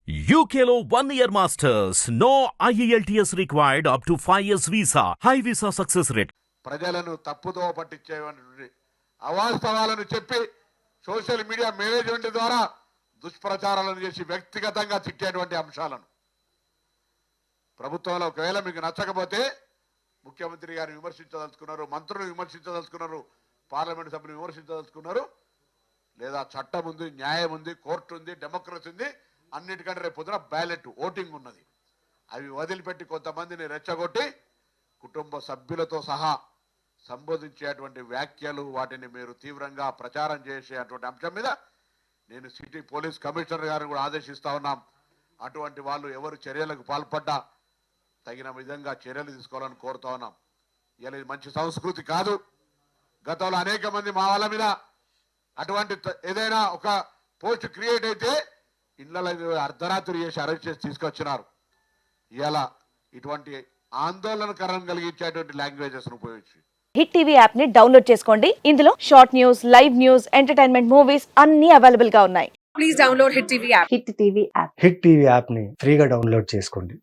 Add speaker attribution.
Speaker 1: UKLO 1 year masters. No IELTS required up to 5 years visa. High visa success rate.
Speaker 2: ప్రజలను తప్పుదో పట్టించేటువంటి అవాస్తవాలను చెప్పి social media management ద్వారా దుష్ప్రచారాలను చేసి వ్యక్తిగతంగా తిట్టేటువంటి అంశాలను ప్రభుత్వంలో ఒకవేళ మీకు నచ్చకపోతే ముఖ్యమంత్రి గారిని విమర్శించదలుచుకున్నారు, మంత్రులు విమర్శించదలుచుకున్నారు, పార్లమెంట్ సభ్యులు విమర్శించదలుచుకున్నారు, లేదా చట్టం ఉంది, న్యాయం ఉంది, కోర్టు ఉంది, డెమోక్రసీ ఉంది, అన్నిటికంటే రేపు పొద్దున బ్యాలెట్ ఓటింగ్ ఉన్నది. అవి వదిలిపెట్టి కొంతమందిని రెచ్చగొట్టి కుటుంబ సభ్యులతో సహా సంబోధించేటువంటి వ్యాఖ్యలు, వాటిని మీరు తీవ్రంగా ప్రచారం చేసేటువంటి అంశం మీద నేను సిటీ పోలీస్ కమిషనర్ గారిని కూడా ఆదేశిస్తా ఉన్నాం. అటువంటి వాళ్ళు ఎవరు చర్యలకు పాల్పడ్డా తగిన విధంగా చర్యలు తీసుకోవాలని కోరుతా ఉన్నాం. ఇలా ఇది మంచి సంస్కృతి కాదు. గతంలో అనేక మంది మా వాళ్ళ మీద అటువంటి ఏదైనా ఒక పోస్ట్ క్రియేట్ అయితే ఇళ్లలో అర్ధరాత్రి చేసి అరెస్ట్ చేసి తీసుకొచ్చినారు. ఇలా ఇటువంటి ఆందోళనకరం కలిగించేటువంటి లాంగ్వేజెస్ ఉపయోగించి
Speaker 3: హిట్ టీవీ యాప్ ని డౌన్లోడ్ చేసుకోండి. ఇందులో short news, live news, entertainment movies అన్ని అవైలబుల్ గా ఉన్నాయి.
Speaker 4: Please download Hit TV app.
Speaker 3: Hit TV app
Speaker 5: hit TV యాప్ని ఫ్రీగా డౌన్లోడ్ చేసుకోండి.